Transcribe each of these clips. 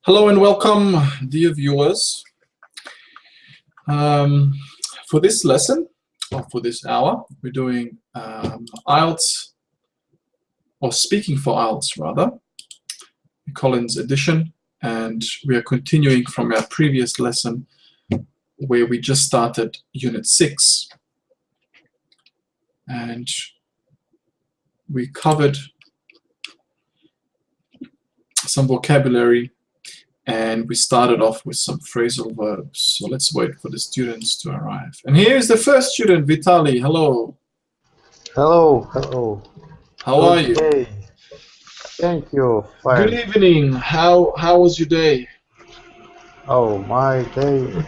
Hello and welcome, dear viewers. For this lesson, or for this hour, we're doing IELTS, or Speaking for IELTS rather, Collins edition, and we are continuing from our previous lesson where we just started Unit 6. And we covered some vocabulary and we started off with some phrasal verbs. So let's wait for the students to arrive. And here is the first student, Vitali. Hello. Hello, hello. How are you? Hey, thank you. Fine. Good evening. How was your day? Oh, my day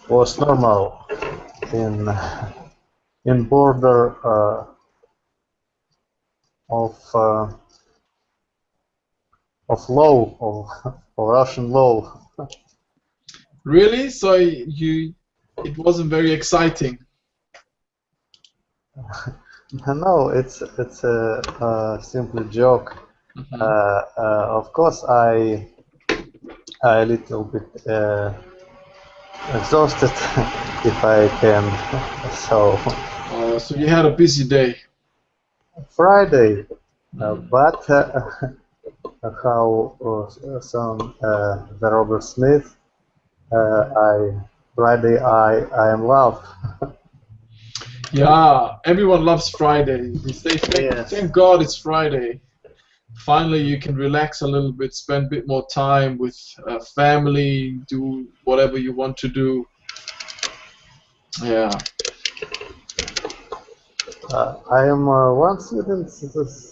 was normal in border of law of Russian law. Really? So it wasn't very exciting. No, it's a simple joke. Mm-hmm. Of course, I a little bit exhausted, if I can. So you had a busy day. Friday, but how the Robert Smith, Friday I am loved. Yeah, everyone loves Friday. They say, Yes. Thank God it's Friday. Finally, you can relax a little bit, spend a bit more time with family, do whatever you want to do. Yeah. I am one student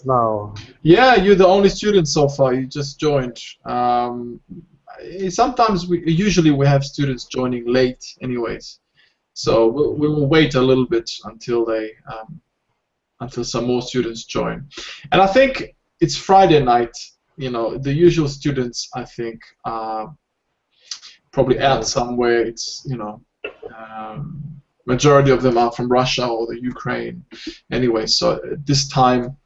now. Yeah, you're the only student so far. You just joined. Sometimes usually we have students joining late, anyways. So we will wait a little bit until until some more students join. And I think it's Friday night. You know, the usual students, I think, probably out somewhere. It's majority of them are from Russia or the Ukraine. Anyway, so at this time,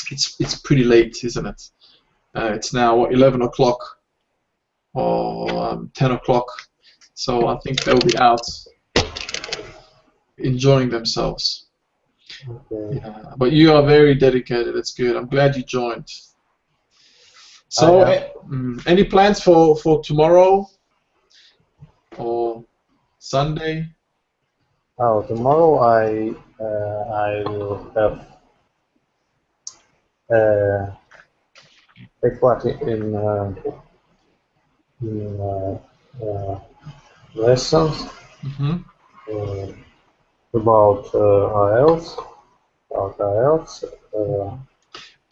it's pretty late, isn't it? It's now 11 o'clock or 10 o'clock. So I think they'll be out enjoying themselves. Okay. Yeah, but you are very dedicated. It's good. I'm glad you joined. So, any plans for tomorrow or Sunday? Oh, tomorrow I will have take part in lessons about IELTS.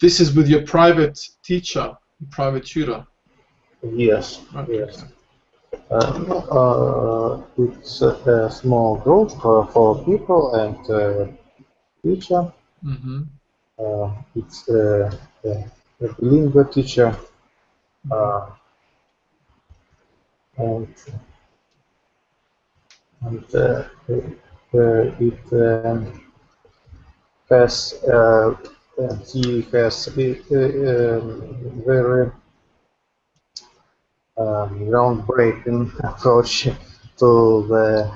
This is with your private teacher, private tutor. Yes, Okay. yes. It's a small group for people and teacher. Mm-hmm. It's a bilingual teacher, and it has he has very groundbreaking approach to the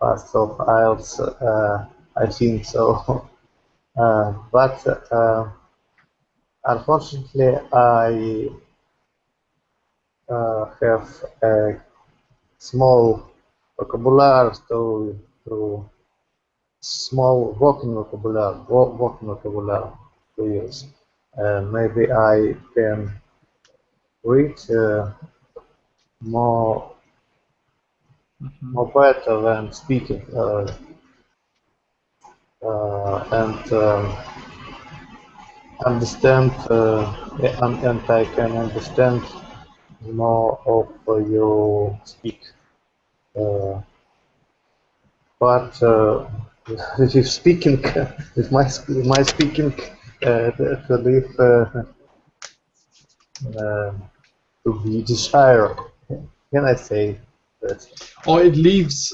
past of IELTS. I think so, but unfortunately, I have a small vocabulary to small working vocabulary to use. Maybe I can read more better than speaking, and understand, and I can understand more of you speak. But with speaking, with my speaking, to leave to be desired. Can I say that? Or it leaves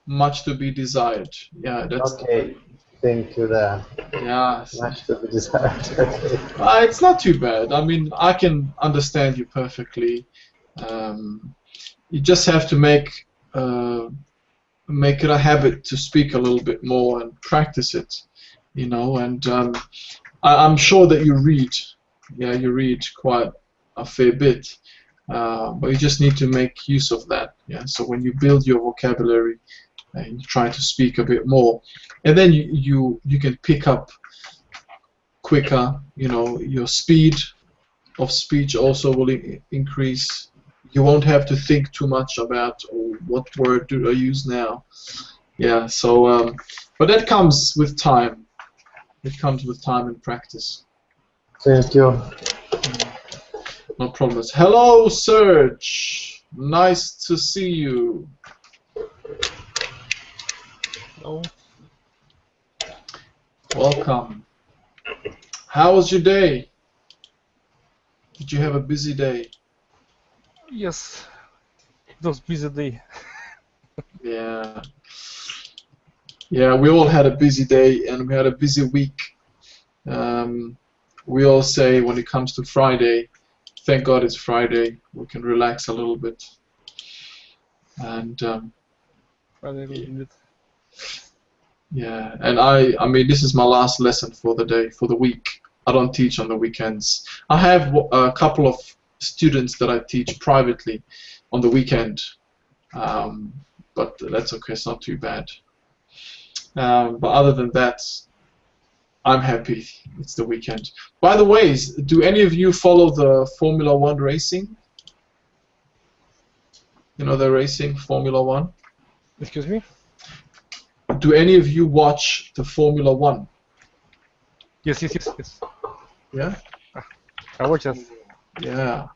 much to be desired. Yeah, that's Okay. thing to the Yeah. much to be desired. Okay. It's not too bad. I mean, I can understand you perfectly. You just have to make it a habit to speak a little bit more and practice it, you know. And I'm sure that you read. Yeah, you read quite a fair bit, but you just need to make use of that. Yeah. So when you build your vocabulary, and you try to speak a bit more, and then you can pick up quicker. You know, your speed of speech also will increase. You won't have to think too much about, oh, what word do I use now. Yeah. So, but that comes with time. It comes with time and practice. Thank you. No problems. Hello, Serge. Nice to see you. Hello. Welcome. How was your day? Did you have a busy day? Yes, it was busy day. Yeah. Yeah, we all had a busy day and we had a busy week. We all say when it comes to Friday, thank God it's Friday. We can relax a little bit. And Friday a little bit. yeah, and I mean, this is my last lesson for the day, for the week. I don't teach on the weekends. I have a couple of students that I teach privately on the weekend, but that's okay. It's not too bad. But other than that, I'm happy. It's the weekend. By the way, do any of you follow the Formula One racing? You know the racing, Formula One? Excuse me? Do any of you watch the Formula One? Yes, yes, yes, yes. Yeah? I watch that. Yeah.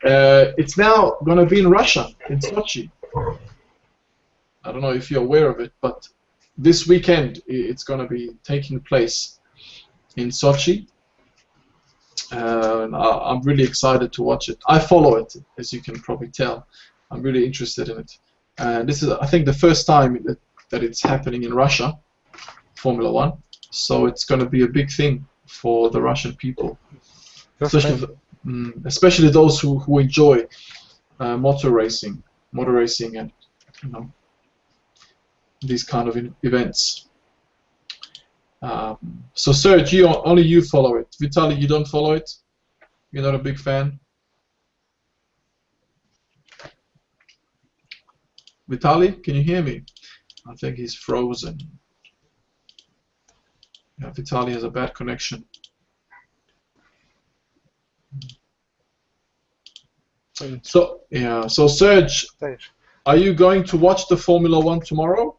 It's now going to be in Russia, in Sochi. I don't know if you're aware of it, but this weekend it's going to be taking place in Sochi. And I'm really excited to watch it. I follow it, as you can probably tell. I'm really interested in it. This is, I think, the first time that it's happening in Russia, Formula One. So it's going to be a big thing for the Russian people, especially those who enjoy motor racing, and you know, these kind of events. So Serge, only you follow it. Vitaly, you don't follow it? You're not a big fan? Vitaly, can you hear me? I think he's frozen. Yeah, Vitaly has a bad connection. So yeah, so Serge, are you going to watch the Formula One tomorrow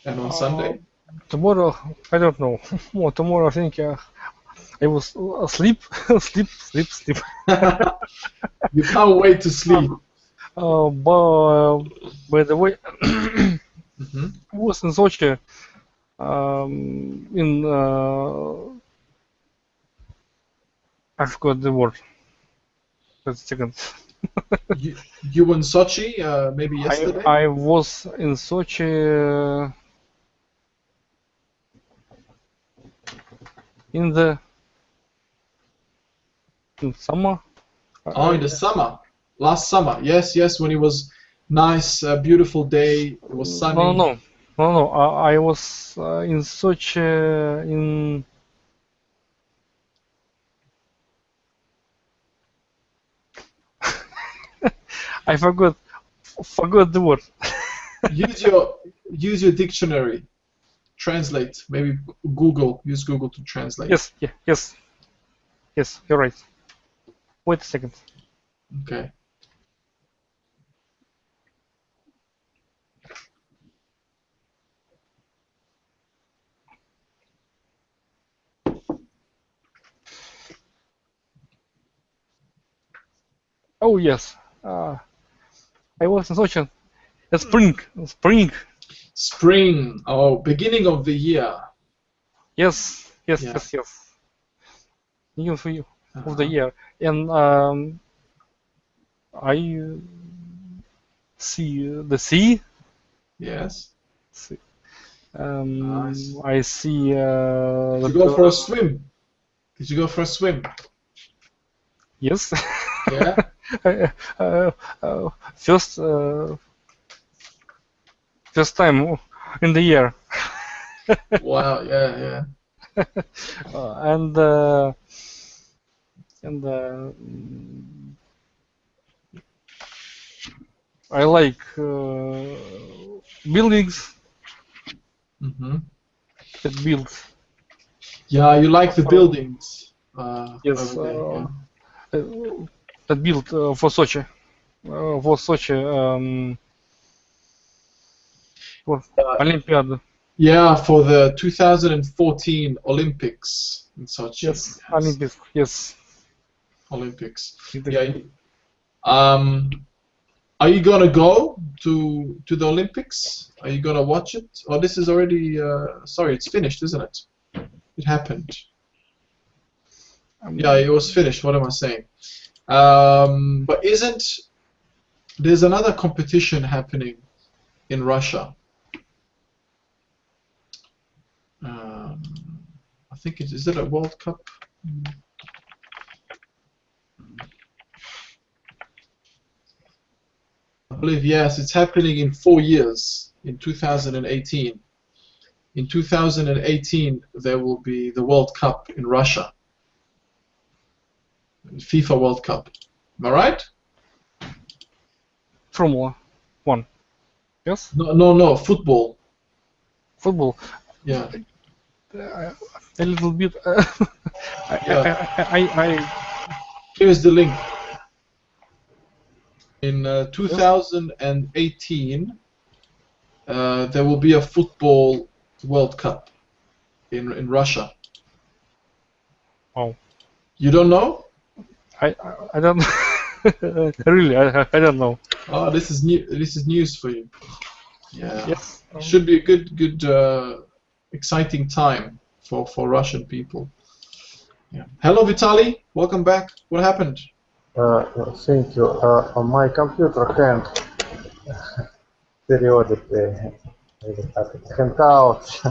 and on Sunday? Tomorrow, I don't know. Well, tomorrow I think I will sleep, sleep. You can't wait to sleep. But by the way, I was in Sochi in I forgot the word. Just a second. You were in Sochi maybe yesterday? I was in Sochi in summer. Oh, in the summer. Last summer. Yes, yes, when it was nice, beautiful day. It was sunny. No. I was in Sochi in I forgot the word. Use your dictionary. Translate. Maybe Google. Use Google to translate. Yes. You're right. Wait a second. Okay. Oh yes. I was in Sochi. It's spring. Spring. Oh, beginning of the year. Yes. Beginning of the year, and I see the sea. Yes. Nice. I see Did you go for a swim? Did you go for a swim? yes. Yeah. uh, first first time in the year. Wow. Yeah. Yeah. And I like buildings Mm-hmm. that build. Yeah. You like the buildings Yes, over there. Yeah. that built for Sochi. For Sochi, for Olympiad. Yeah. For the 2014 Olympics in Sochi. Yes, Yes. Olympics. Yes. Olympics. Yeah. Are you gonna go to the Olympics? Are you gonna watch it? Oh, this is already. Sorry, it's finished, isn't it? It happened. Yeah, it was finished. What am I saying? But isn't there's another competition happening in Russia? I think is it a World Cup? I believe yes. It's happening in 4 years, in 2018. In 2018, there will be the World Cup in Russia, FIFA World Cup. Am I right? Formula 1. Yes. No, no, no. Football. Football. Yeah. A little bit. Yeah. I Here's the link. In 2018, there will be a football World Cup in Russia. Wow. You don't know? I don't really I don't know. Oh, this is new. This is news for you. Yeah. Yes. It should be a good, exciting time for Russian people. Yeah. Hello, Vitaly. Welcome back. What happened? Thank you. My computer hang periodically. Hang out.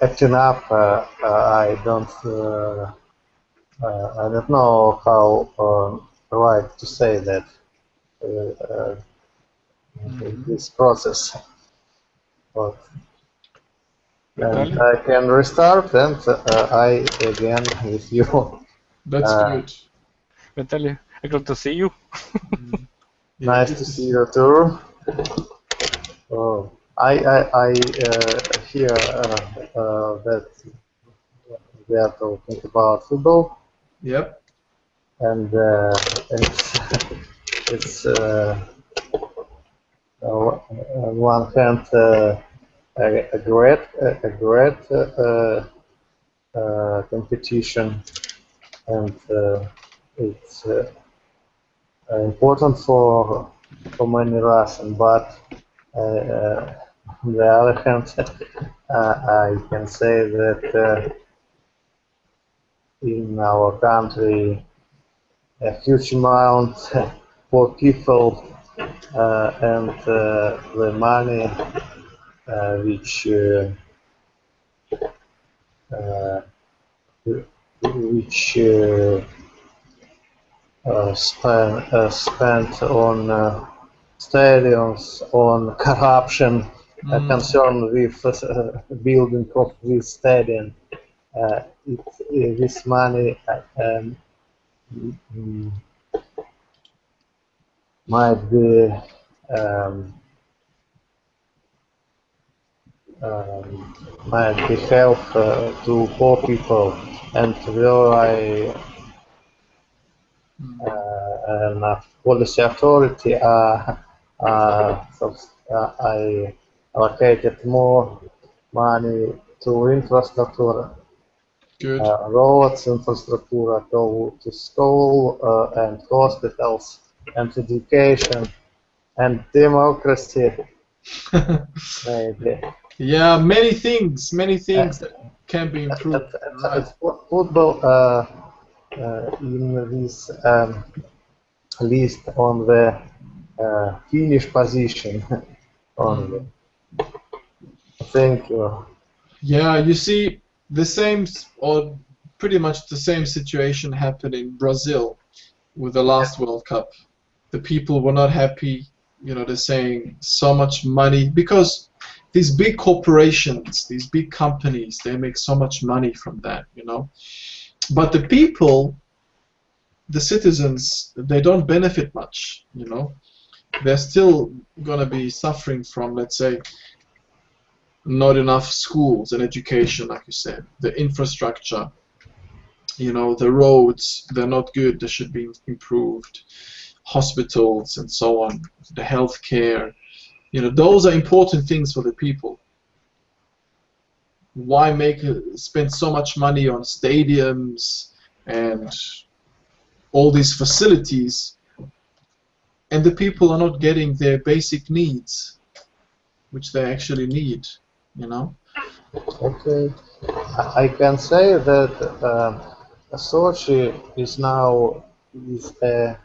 Acting up. I don't know how right to say that. This process. But, and I can restart and I again with you. That's good. Vitaly, I got to see you. Nice to see you too. Oh, I hear that we are talking about football. Yep. And it's on one hand a great competition, and it's important for many Russian, but on the other hand, I can say that in our country a huge amount for people and the money which spent on stadiums, on corruption, concerned with building of this stadium. This money might be help to poor people, and where policy authority I allocated more money to infrastructure, roads, infrastructure, to school and hospitals, and education, and democracy. Maybe. Yeah, many things that can be improved. Right. Football in this list on the finish position only. Thank you. Yeah, you see the same or pretty much the same situation happened in Brazil with the last World Cup. The people were not happy. You know, they're saying so much money because these big corporations, these big companies, they make so much money from that, you know. But the people, the citizens, they don't benefit much, you know. They're still going to be suffering from, let's say, not enough schools and education, like you said, the infrastructure, you know, the roads, they're not good, they should be improved, hospitals and so on, the healthcare, you know, those are important things for the people. Why spend so much money on stadiums and all these facilities, and the people are not getting their basic needs, which they actually need, you know? Okay. I can say that Sochi is now is a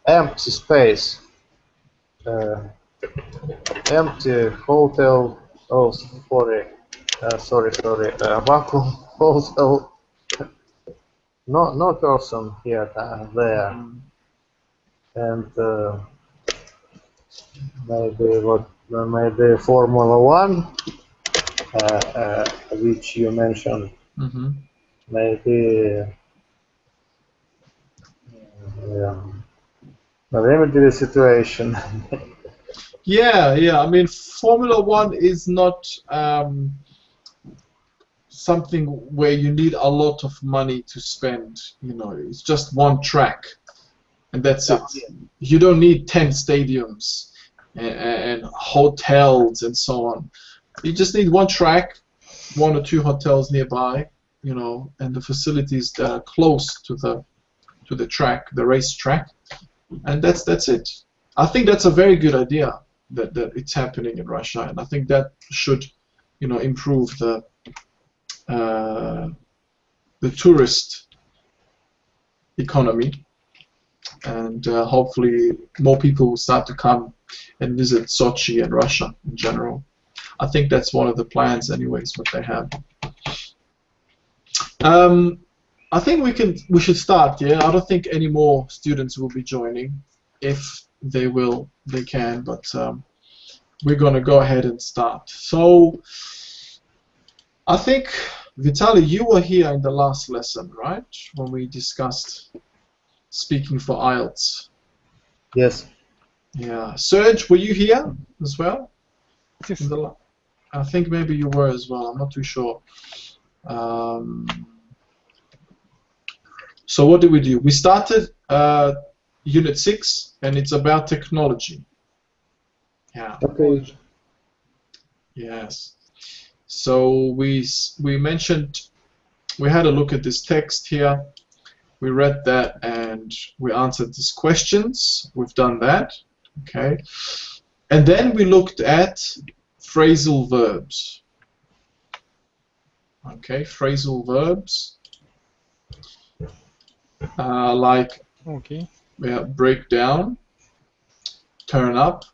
empty space, uh, empty hotel. Oh, sorry. Vacuum hotel. No person here there, and maybe Formula One, which you mentioned. Mm-hmm. Maybe yeah. Remedy the situation. Yeah. I mean, Formula One is not something where you need a lot of money to spend. You know, it's just one track, and that's it. You don't need 10 stadiums and hotels and so on. You just need one track, 1 or 2 hotels nearby, you know, and the facilities that are close to the track, the race track, and that's it. I think that's a very good idea that it's happening in Russia, and I think that should, you know, improve the tourist economy, and hopefully more people will start to come and visit Sochi and Russia in general. I think that's one of the plans, anyways, what they have. I think we should start. Yeah, I don't think any more students will be joining. If they will, they can. But we're gonna go ahead and start. So I think Vitaly, you were here in the last lesson, right? When we discussed speaking for IELTS. Yes. Yeah. Serge, were you here as well? Yes. I think maybe you were as well. I'm not too sure. So what did we do? We started Unit 6, and it's about technology. Yeah. Okay. Yes. So we mentioned, we had a look at this text here. We read that and we answered these questions. We've done that. Okay. And then we looked at phrasal verbs. Okay, phrasal verbs. Like break down, turn up,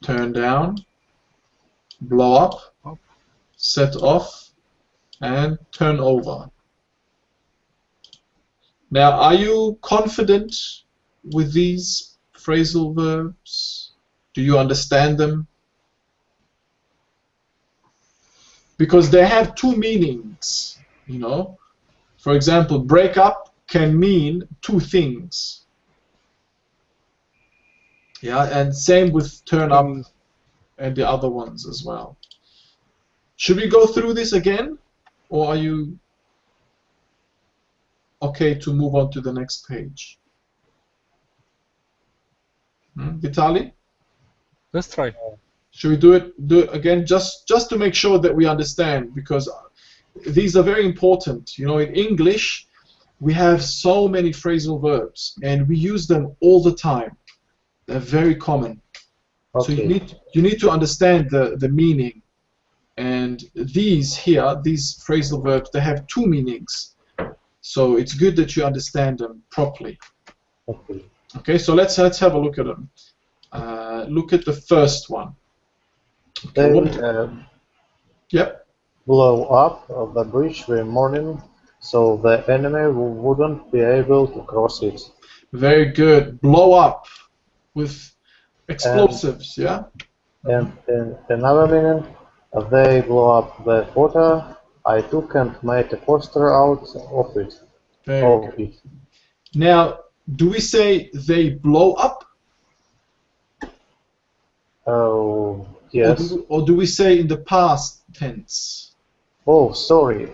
turn down, blow up, set off, and turn over. Now, are you confident with these phrasal verbs? Do you understand them? Because they have 2 meanings, you know. For example, break up can mean 2 things. Yeah, and same with turn up and the other ones as well. Should we go through this again, or are you okay to move on to the next page? Vitaly? Let's try. Should we do it again, just to make sure that we understand, because these are very important. You know, in English, we have so many phrasal verbs, and we use them all the time. They're very common. Okay. So you need to understand the meaning. And these here, these phrasal verbs, they have 2 meanings. So it's good that you understand them properly. Okay. Okay, so let's have a look at them. Look at the first one. Okay, They what? Yep. blow up the bridge the morning so the enemy wouldn't be able to cross it. Very good. Blow up with And, explosives, yeah? and in another minute, they blow up the water I took and made a poster out of it. Very Of good. it. Now, do we say they blow up? Oh, yes. Or do we say in the past tense? Oh, sorry.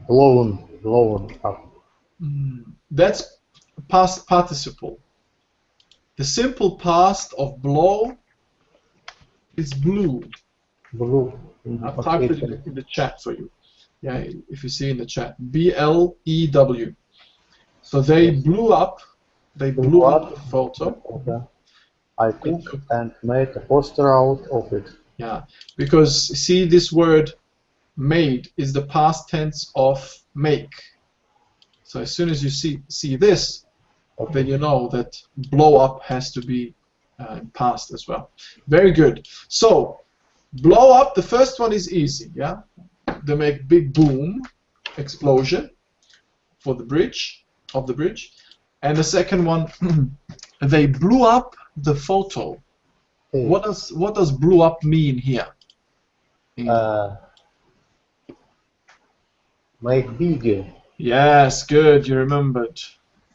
Blown up. That's past participle. The simple past of blow is blew. Blue. I've typed Okay. it in the chat for you. Yeah, if you see in the chat, BLEW. So they Yes. blew up. They Blew blew up up the photo. the photo I They took took, and made a poster out of it. yeah, because see, this word made is the past tense of make. So as soon as you see this, Okay. then you know that blow up has to be past as well. Very good. So blow up. The first one is easy. Yeah, they make big boom, explosion for the bridge and the second one, they blew up the photo. Hey, What does blew up mean here? make bigger. Yes, good, you remembered.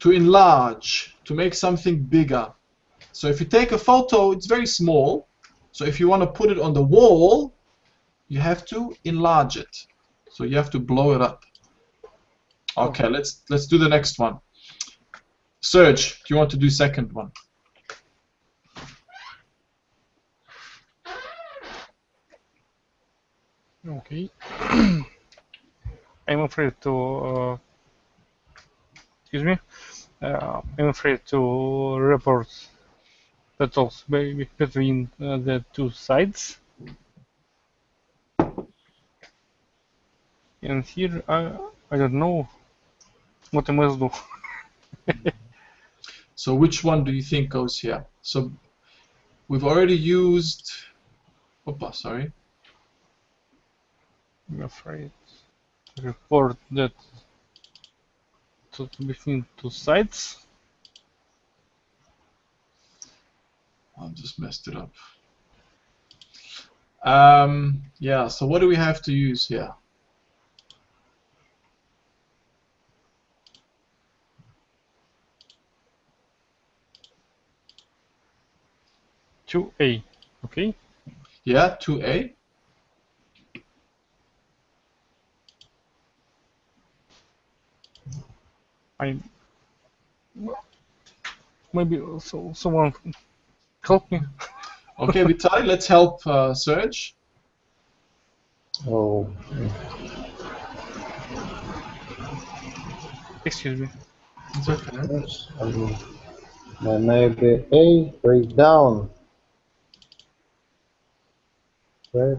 To enlarge, to make something bigger. So if you take a photo, it's very small. So if you want to put it on the wall, you have to enlarge it. So you have to blow it up. Okay, let's do the next one. Serge, do you want to do second one? Okay. I'm afraid to. Excuse me. I'm afraid to report the talks between the two sides. And here, I don't know what I must do. So which one do you think goes here? So we've already used. Opa, sorry. I'm afraid to report that between two sides. I just messed it up. Yeah, so what do we have to use here? To A. Okay. Yeah, 2A. I maybe someone help me. Okay, Vitaly, let's help Serge. Oh, Excuse me. It's okay. yes. Maybe A breakdown. Right?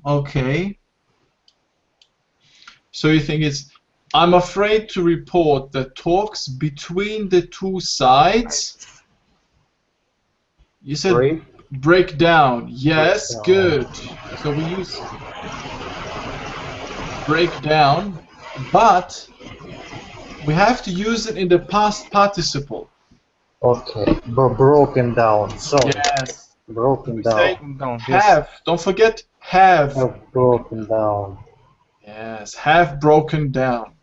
Okay. So you think it's, I'm afraid to report that talks between the two sides. You said break down. Yes, good. So we use break down, but we have to use it in the past participle. Okay, broken down. Sorry. Yes. Broken We down. say Down. have. Yes. Don't forget have. Have broken down. Yes, have broken down.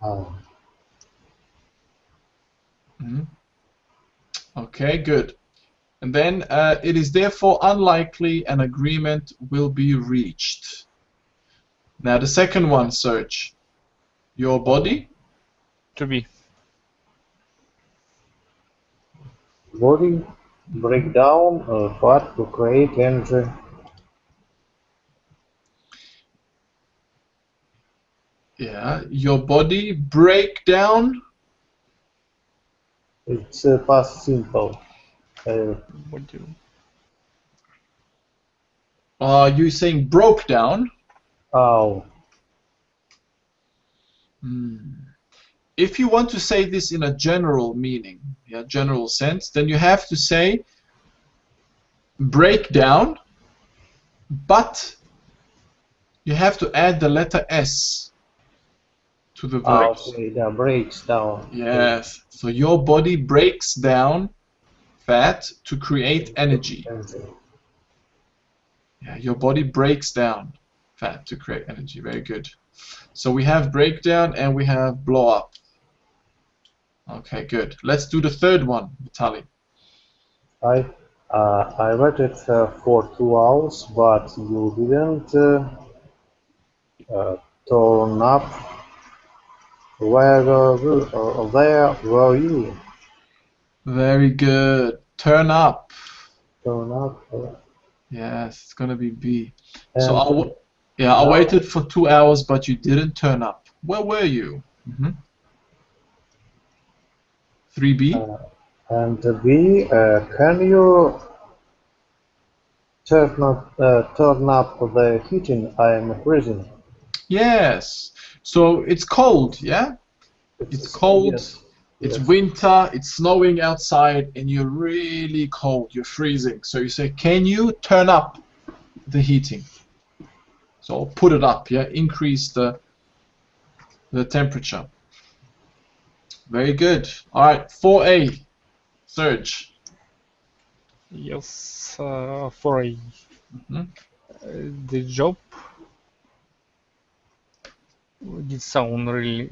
Okay, good. And then it is therefore unlikely an agreement will be reached. Now the second one, Serge. Your body? To be. Body breakdown, fat to create energy. Yeah, your body breakdown. It's past simple. What do? Are you saying broke down? Oh, If you want to say this in a general meaning, yeah, general sense, then you have to say break down, but you have to add the letter S to the verbs. Okay, that breaks down. Yes, so your body breaks down fat to create energy. Yeah, your body breaks down fat to create energy. Very good. So we have breakdown and we have blow up. Okay, good. Let's do the third one, Vitaly. I waited for 2 hours, but you didn't turn up. Where were you? Very good. Turn up. Turn up. Yes, it's gonna be B. And So I now, waited for 2 hours, but you didn't turn up. Where were you? 3B. and B, can you turn up the heating? I am freezing. Yes. So it's cold, yeah? It's cold. Yes. It's Yes. winter, it's snowing outside, and you're really cold, you're freezing. So you say, can you turn up the heating? So put it up, yeah? Increase the temperature. Very good. All right, 4A, Serge. Yes, for a Mhm. the job did sound really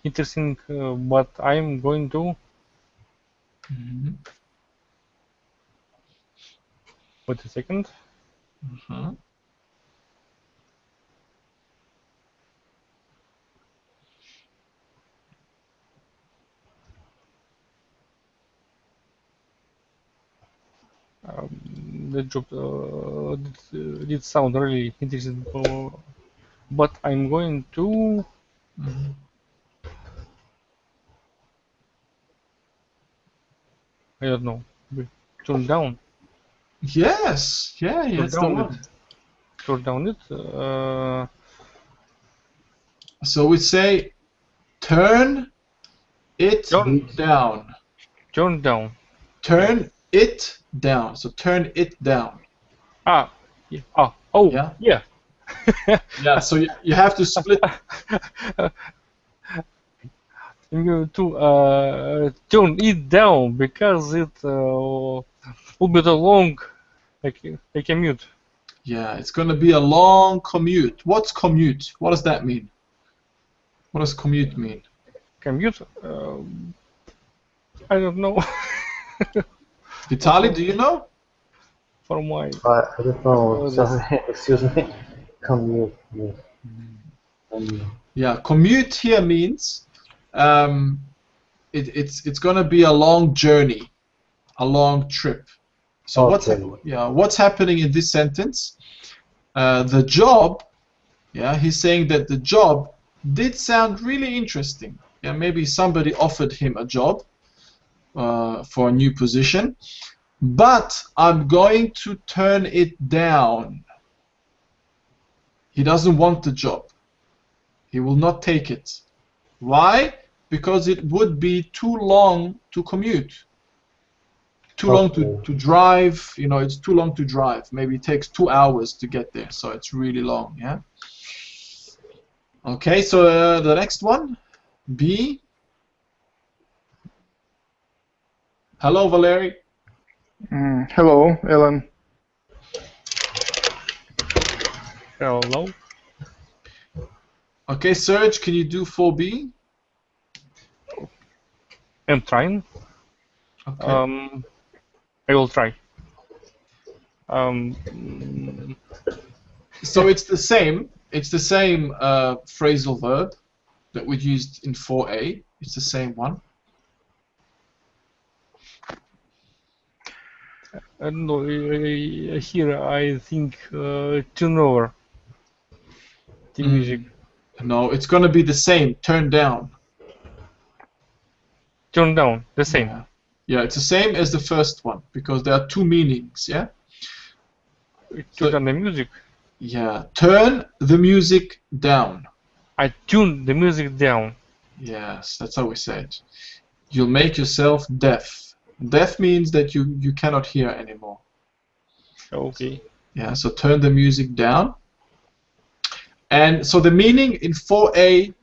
interesting, but I'm going to Mhm. wait a second. Mhm. The job did sound really interesting, but I'm going to Mhm. I don't know turn down Yes, yeah, turn that's the down it one. turn down it. So we say turn it Turn down. turn down. Okay. Turn it down. So turn it down. Ah, yeah. Ah, oh, Yeah? yeah. Yeah, so you have to split. I'm going to turn it down because it will be too long. I can mute. Yeah, it's going to be a long commute. What's commute? What does that mean? What does commute mean? Commute? I don't know. Vitaly, do you know? For my I don't know. this. Sorry, excuse me. Commute. Yeah, commute here means it's going to be a long journey, a long trip. So Okay. what's happening in this sentence? The job, yeah, he's saying that the job did sound really interesting. Yeah, maybe somebody offered him a job for a new position, but I'm going to turn it down. He doesn't want the job. He will not take it. Why? Because it would be too long to commute. Too long Okay. to drive, you know, it's too long to drive. Maybe it takes 2 hours to get there, so it's really long, yeah? Okay, so the next one, B. Hello, Valery. Hello, Ellen. Hello. Okay, Serge, can you do 4B? I'm trying. Okay. I will try. So it's the same. It's the same phrasal verb that we used in 4A. It's the same one. No, here I think tune over the music. No, it's going to be the same. Turn down. Turn down, the same. Yeah. Yeah, it's the same as the first one because there are two meanings, yeah? Turn down the music. Yeah, turn the music down. I tune the music down. Yes, that's how we say it. you'll make yourself deaf. Deaf means that you cannot hear anymore. Okay. Yeah, so turn the music down. And so the meaning in 4a,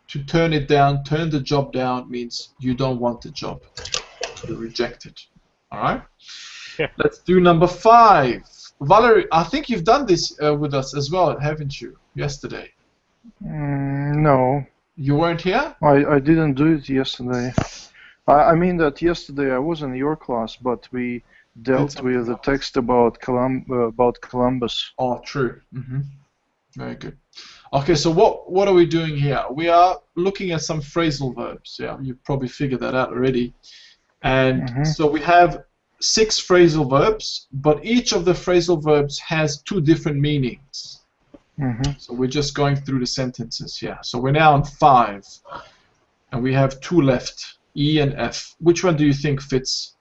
to turn it down, turn the job down, means you don't want the job. You reject it. All right? Yeah. Let's do number 5. Valerie, I think you've done this with us as well, haven't you? Yesterday. No, You weren't here? I didn't do it yesterday. I mean that yesterday I was in your class, but we dealt with the text about Columbus. Oh, true. Very good. Okay, so what are we doing here? We are looking at some phrasal verbs. Yeah, you've probably figured that out already. And so we have 6 phrasal verbs, but each of the phrasal verbs has 2 different meanings. So we're just going through the sentences here. So we're now on 5, and we have 2 left, E and F. Which one do you think fits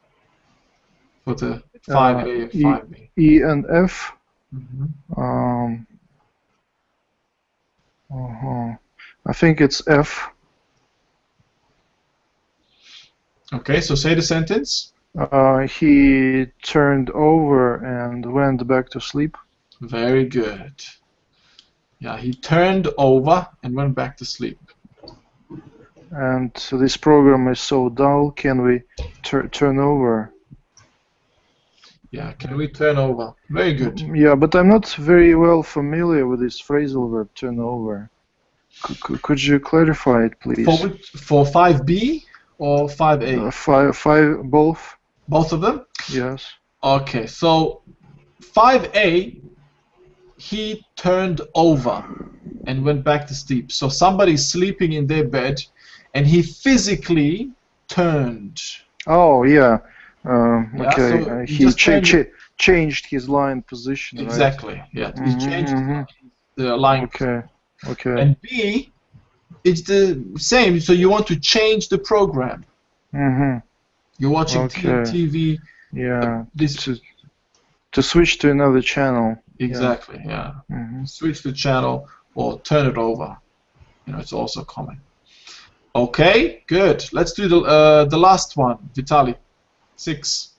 for the 5A and 5B? E and F. I think it's F. Okay, so say the sentence. He turned over and went back to sleep. Very good. Yeah, he turned over and went back to sleep. And this program is so dull. Can we turn over? Yeah, can we turn over? Very good. Yeah, but I'm not very well familiar with this phrasal verb, turn over. Could you clarify it, please? For 5B or 5A? Five, both. Both of them? Yes. Okay, so 5A, he turned over and went back to sleep. So somebody's sleeping in their bed, and he physically turned. Oh, yeah. Okay. So he changed his lying position. Exactly. Right? Yeah. He changed the lying. Okay. Okay. And B, it's the same. So you want to change the program. You're watching TV. Yeah. To switch to another channel. Exactly. Yeah. Switch the channel or turn it over. It's also common. Okay. Good. Let's do the last one, Vitaly. 6.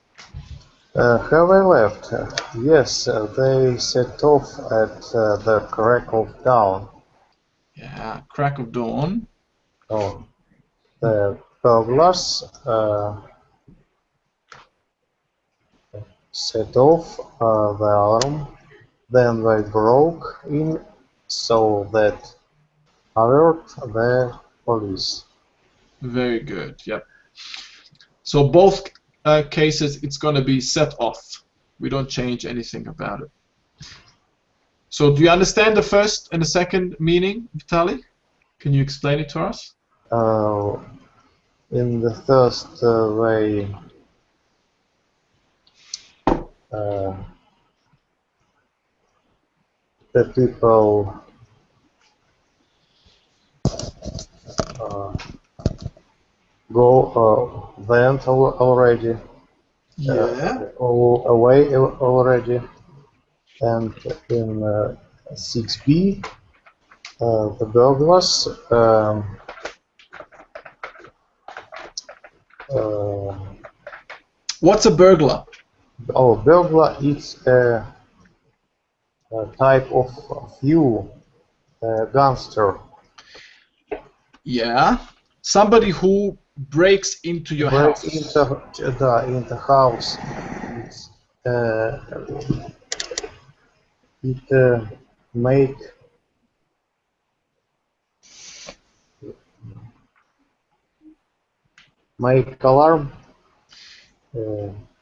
Have I left? Yes, they set off at the crack of dawn. Yeah, crack of dawn. Oh, the burglars set off the alarm. Then they broke in so that alert the police. Very good. Yep. So both cases, it's going to be set off. We don't change anything about it. So do you understand the first and the second meaning, Vitaly? Can you explain it to us? In the first way, the people went already. Away already. And in 6B, the burglars What's a burglar? Burglar is a type of gangster. Yeah. Somebody who breaks into your house. Into the house. It make alarm.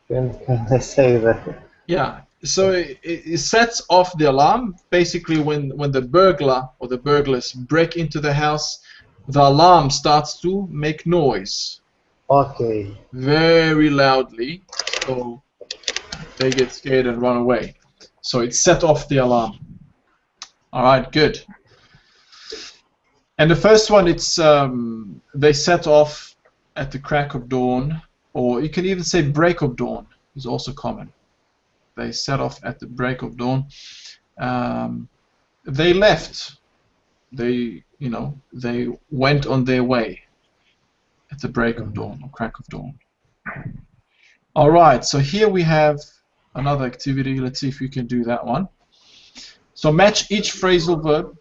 Can I say that? Yeah. So it sets off the alarm. Basically, when the burglar or the burglars break into the house, the alarm starts to make noise. Okay. Very loudly, so they get scared and run away. So it set off the alarm. All right, good. And the first one, it's they set off at the crack of dawn, or you can even say break of dawn is also common. They set off at the break of dawn. They left. They went on their way. at the break of dawn or crack of dawn. All right, so here we have another activity. Let's see if we can do that one. So match each phrasal verb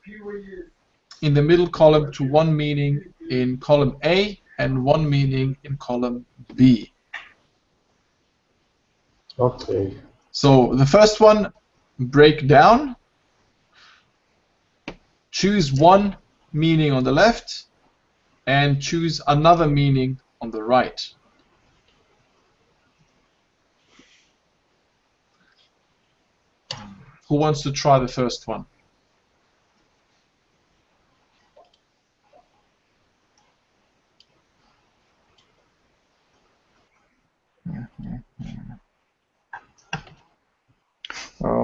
in the middle column to one meaning in column A and one meaning in column B. Okay. So the first one, break down. Choose one meaning on the left and choose another meaning on the right. Who wants to try the first one?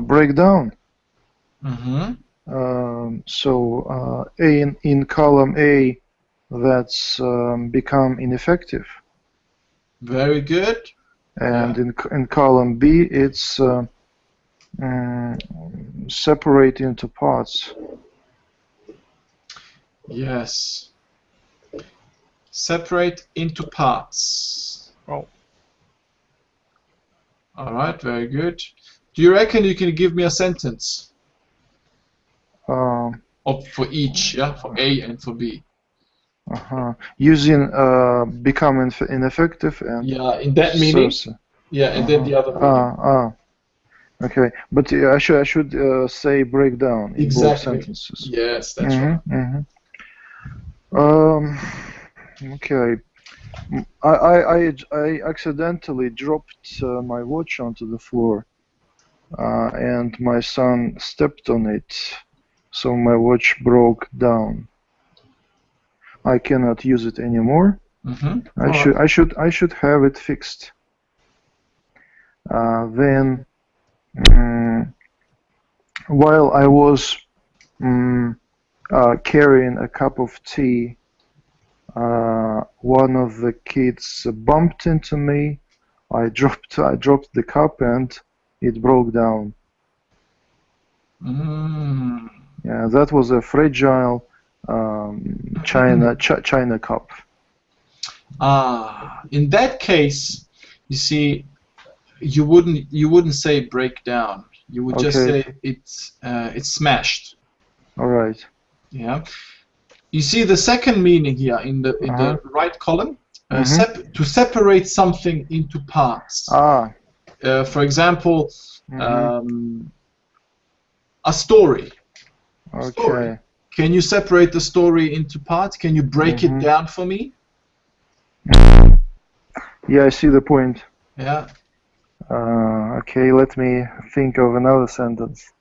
Breakdown. Mm-hmm. So in column A, that's become ineffective, Very good. and in column B, it's separate into parts. Yes. Separate into parts. Oh. All right, very good. Do you reckon you can give me a sentence for each, yeah, for A and for B? Using become ineffective and yeah, in that meaning. Yeah, and then the other meaning. Okay, but I should say breakdown in both sentences. Yes, that's right. Okay. I accidentally dropped my watch onto the floor, and my son stepped on it, so my watch broke down. I cannot use it anymore. I should have it fixed. Then, while I was carrying a cup of tea, one of the kids bumped into me. I dropped the cup and it broke down. Yeah, that was a fragile China cup. In that case, you see, you wouldn't say break down. You would just say it's smashed. All right. Yeah. You see the second meaning here in the right column. To separate something into parts. For example, a story. Okay. Can you separate the story into parts? Can you break it down for me? Yeah, I see the point. Yeah. Okay, let me think of another sentence.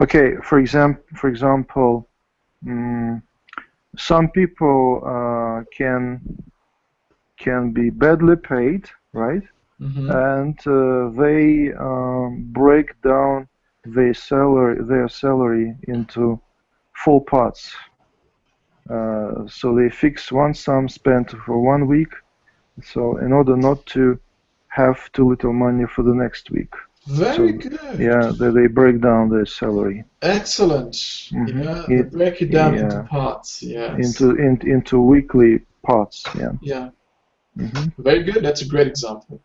Okay, for example, some people can be badly paid, right? And they break down their salary into 4 parts. So they fix one sum spent for 1 week, so in order not to have too little money for the next week. Very good. Yeah, they break down their salary. Excellent. Yeah, they break it down into parts. Yes. Into weekly parts. Yeah. Yeah. Very good. That's a great example.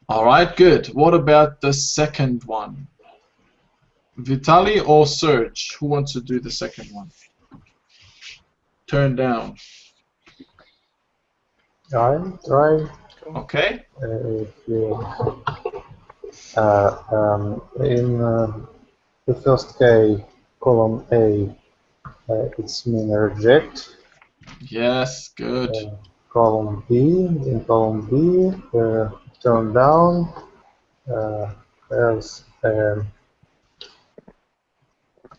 All right. Good. What about the second one? Vitaly or Serge? Who wants to do the second one? Turn down. I'll try. Okay. In the first case, column A, it's mean reject. Yes, good. Column B, in column B, turn down has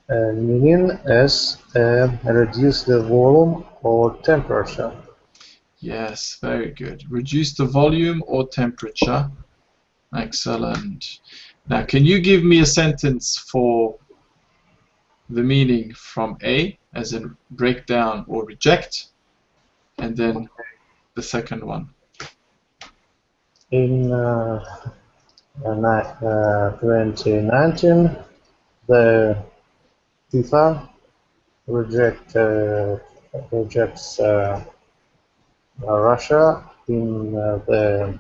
meaning as reduce the volume or temperature. Yes, very good. Reduce the volume or temperature. Excellent. Now, can you give me a sentence for the meaning from A, as in break down or reject, and then the second one? In 2019, the FIFA rejects Russia in the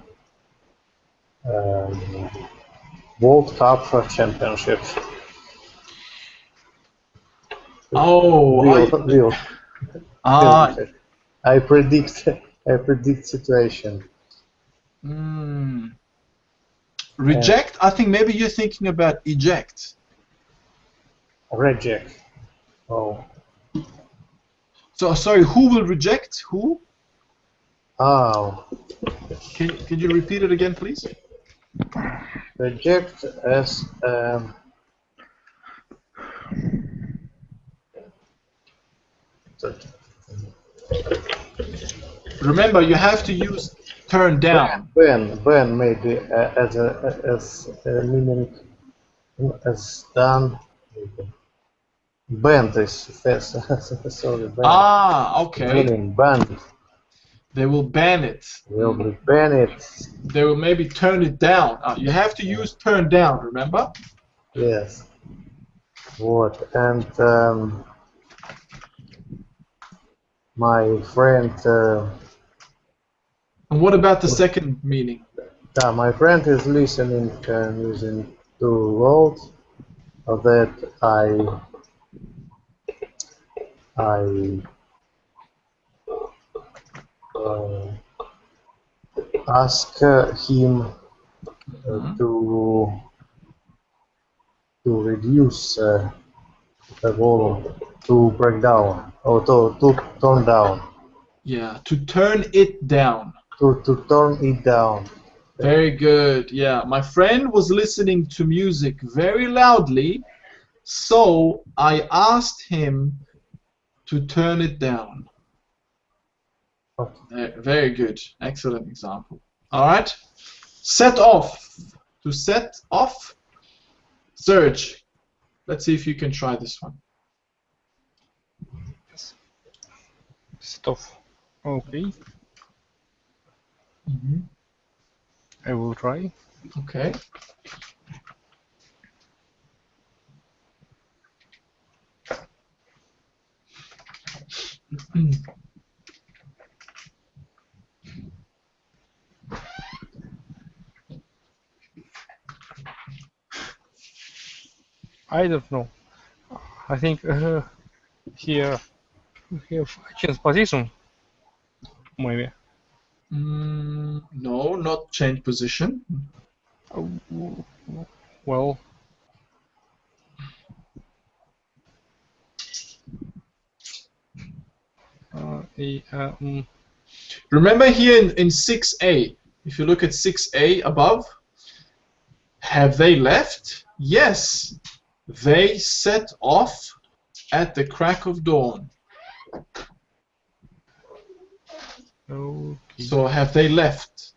World Cup Championships. Oh, I predict situation. Reject? I think maybe you're thinking about eject. Reject. Oh. So sorry, who will reject? Who? Oh. Can you repeat it again, please? Reject as remember, you have to use turn down. ban maybe as meaning as done. Banned is sorry. Banned. Ah, okay. Meaning banned. They will ban it. Will be ban it. They will maybe turn it down. You have to use turn down. Remember? Yes. What and my friend. And what about the second meaning? My friend is listening using two words that I ask him to reduce the volume, to break down, or to turn down. Yeah, to turn it down. To turn it down. Very good. Yeah, my friend was listening to music very loudly, so I asked him to turn it down. Okay. Very good. Excellent example. All right. Set off. To set off. Serge, let's see if you can try this one. Yes. Set off. Okay. I will try. Okay. I don't know. I think here we have change position. Maybe. No, not change position. Well. Remember here in 6a, if you look at 6a above, have they left? Yes, they set off at the crack of dawn. Okay. So have they left?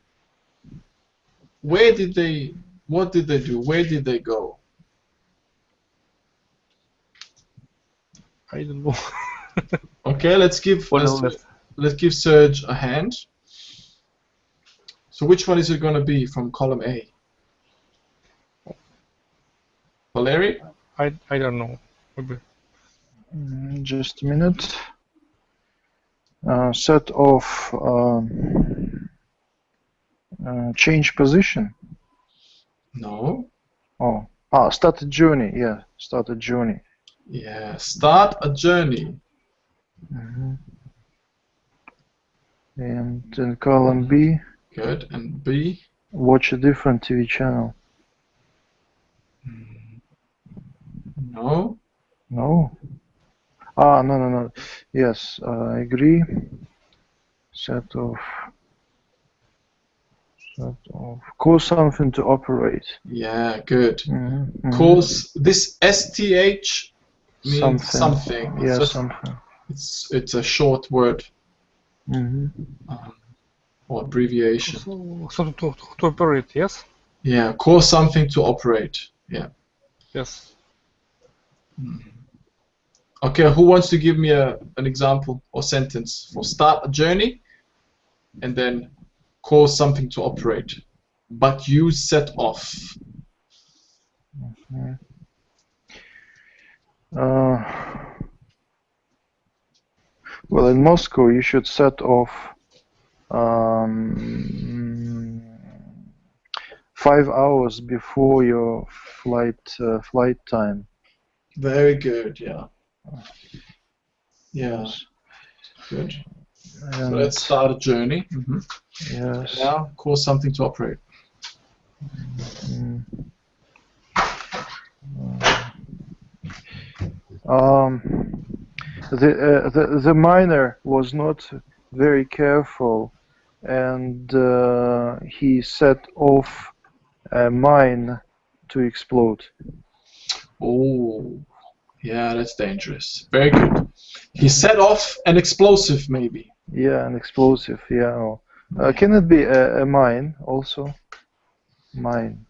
Where did they, what did they do? Where did they go? I don't know. Okay, let's give Serge a hand. So which one is it going to be from column A? Valeri? I don't know. Maybe. Just a minute. Set off change position. No. Oh, start a journey. Yeah, start a journey. Yeah, start a journey. And in column B. Good. And B. Watch a different TV channel. No. No. No. Yes, I agree. Set off. Cause something to operate. Yeah, good. Cause this STH means something. Yeah, something. It's a short word. Or abbreviation. So to operate, yes? Yeah, cause something to operate. Yeah. Yes. Okay, who wants to give me an example or sentence for start a journey and then cause something to operate, but you set off? in Moscow you should set off 5 hours before your flight time. Very good. Yeah. Yeah. Yes. Good. So And let's start a journey. yes. Now, cause something to operate. Mm. The miner was not very careful, and he set off a mine to explode. Oh, yeah, that's dangerous. Very good. He set off an explosive, maybe. Yeah, an explosive. Yeah. Can it be a mine also? Mine.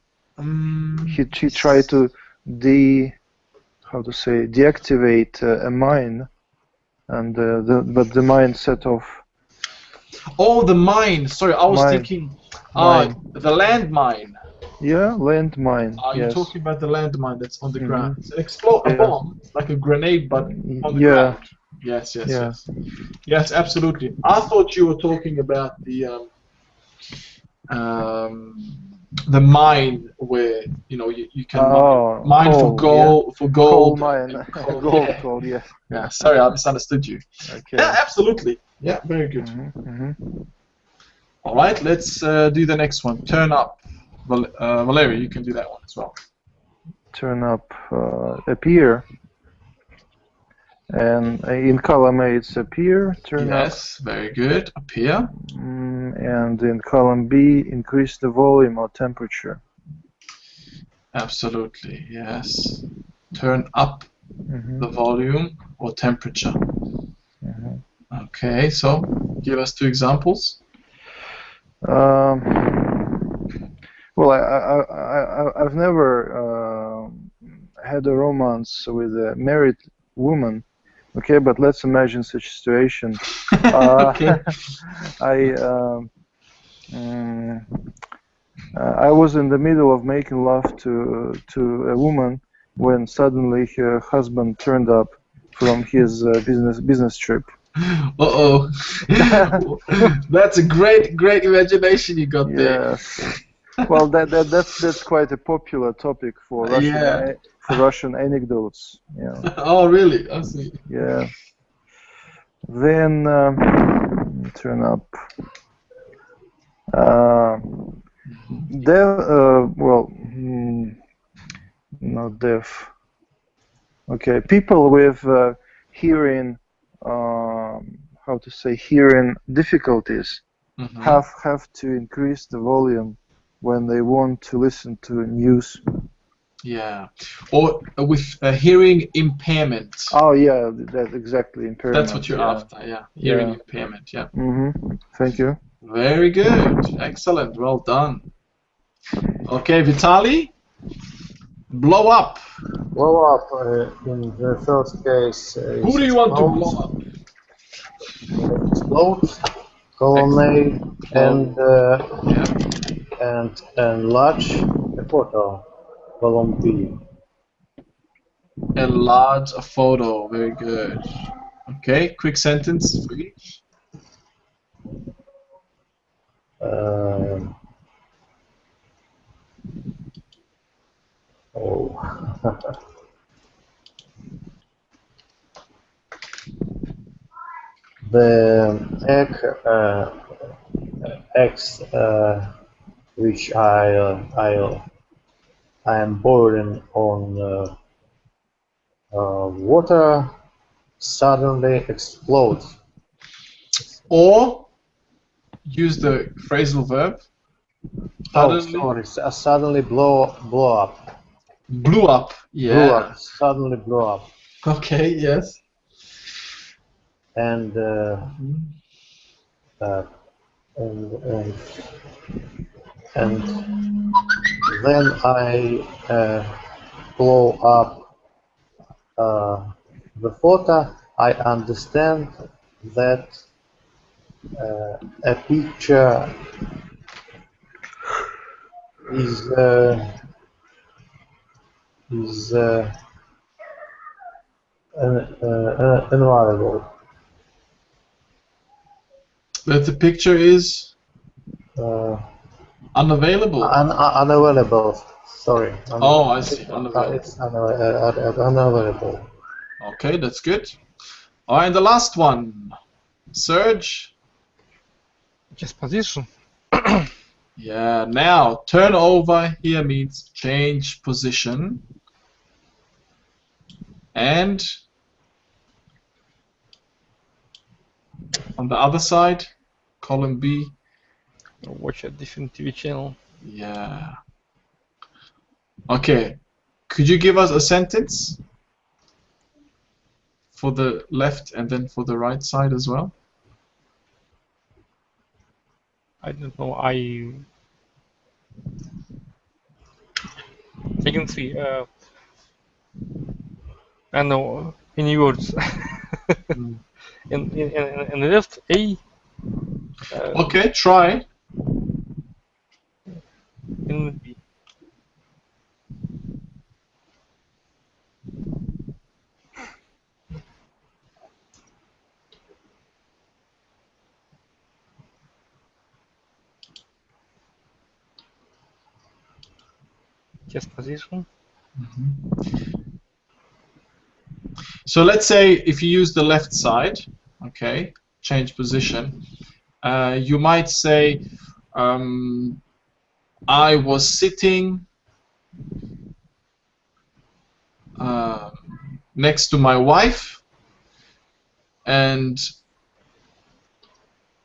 He tried to deactivate a mine, and but the mine set off. Oh, the mine. Sorry, I was thinking. The landmine. Yeah, landmine. Are you Yes. talking about the landmine that's on the ground? It's a Yeah. bomb, like a grenade, but on the ground. Yes, yes, Yeah. yes. Yes, absolutely. I thought you were talking about the mine where you can mine coal, for gold, coal mine, coal, coal, yes. Yeah, sorry, I misunderstood you. Okay. Yeah, absolutely. Yeah, very good. All right, let's do the next one. Turn up. Valeria, you can do that one as well. Turn up, appear. And in column A it's appear, turn up. Yes, very good. Appear. And in column B, increase the volume or temperature. Absolutely, yes. Turn up the volume or temperature. Okay, so give us 2 examples. Well, I've never had a romance with a married woman. Okay, but let's imagine such a situation. Okay. I was in the middle of making love to a woman when suddenly her husband turned up from his business trip. Uh-oh. That's a great imagination you got there. Yes. Well, that's quite a popular topic for Russian anecdotes. Yeah. Oh, really? I see. Yeah. Then turn up. Not deaf. Okay, people with hearing, hearing difficulties have to increase the volume when they want to listen to news. Yeah, or with a hearing impairment. Oh yeah, that's exactly impairment. That's what you're after, yeah. Hearing impairment, yeah. Thank you. Very good, excellent, well done. Okay, Vitaly, blow up. Blow up in the first case. Who do you want to blow up? Explode, colonnade, and enlarge a photo. Column B. Enlarge a photo. Very good. Okay, quick sentence for each. The eggs which I am boiling on water suddenly explodes. Or use the phrasal verb. Suddenly blow up. Blew up. Yeah. Blew up. Suddenly blew up. Okay. Yes. And then I blow up the photo. I understand that a picture is invaluable. But the picture is unavailable. Unavailable. Sorry. Oh, I see. Unavailable. It's unavailable. Okay, that's good. All right, and the last one, Serge. Just position. Yeah, now turn over here means change position. And on the other side, column B. Watch a different TV channel. Yeah. Okay. Could you give us a sentence for the left and then for the right side as well? I don't know. I can see. I know any words. in the left A. Okay, try. In B. Just position. So let's say if you use the left side, okay, change position, you might say, I was sitting next to my wife and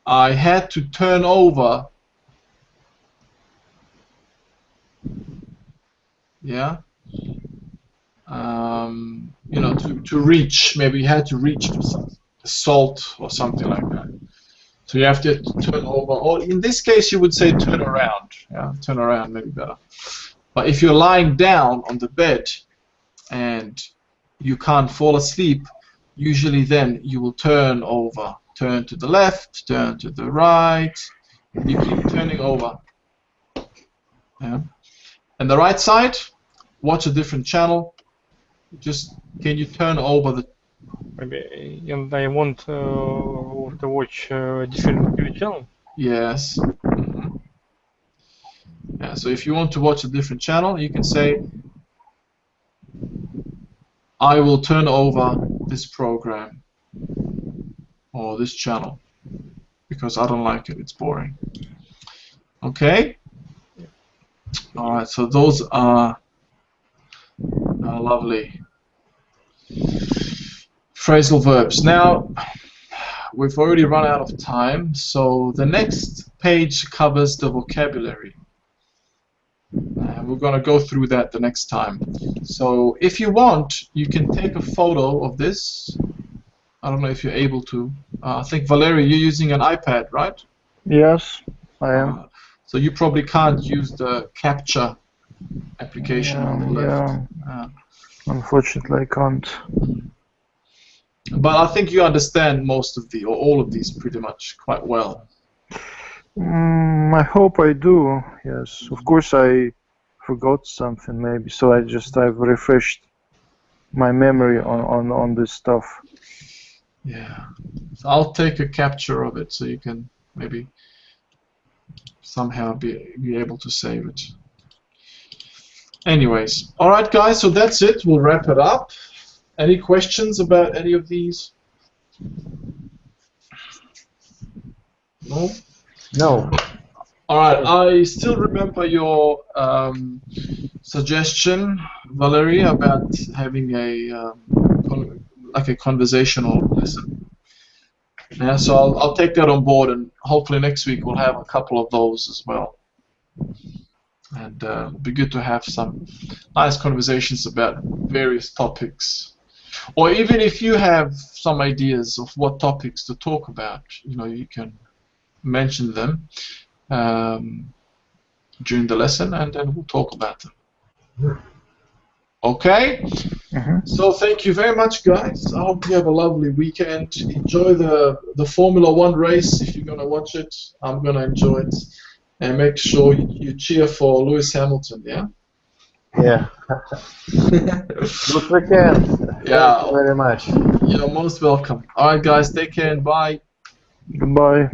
I had to turn over, yeah, you know, to reach, maybe you had to reach salt or something like that. So you have to turn over, or in this case you would say turn around, yeah, turn around maybe better. But if you're lying down on the bed and you can't fall asleep, usually then you will turn over, turn to the left, turn to the right, and you keep turning over. Yeah. And the right side, watch a different channel. Just can you turn over the? Maybe, and I want to watch different TV channel. Yes. Yeah. So if you want to watch a different channel, you can say, I will turn over this program or this channel because I don't like it. It's boring. Okay. All right. So those are lovely phrasal verbs. Now we've already run out of time, so the next page covers the vocabulary. We're going to go through that the next time. So if you want, you can take a photo of this. I don't know if you're able to. I think, Valery, you're using an iPad, right? Yes, I am. So you probably can't use the capture application on the left. Yeah. Unfortunately, I can't. But I think you understand most of or all of these pretty much quite well. I hope I do. Yes, of course I forgot something maybe, so I've refreshed my memory on this stuff. Yeah, so I'll take a capture of it so you can maybe somehow be able to save it. Anyways, all right, guys. So that's it. We'll wrap it up. Any questions about any of these? No. No. All right. I still remember your suggestion, Valery, about having a like a conversational lesson. Yeah. So I'll take that on board, and hopefully next week we'll have a couple of those as well. And it'd be good to have some nice conversations about various topics. Or even if you have some ideas of what topics to talk about, you know, you can mention them during the lesson, and then we'll talk about them. Okay? So thank you very much, guys. I hope you have a lovely weekend. Enjoy the Formula 1 race if you're going to watch it. I'm going to enjoy it. And make sure you cheer for Lewis Hamilton, yeah? Yeah. Good weekend. Yeah. Thank you very much. You're most welcome. All right, guys. Take care and bye. Goodbye.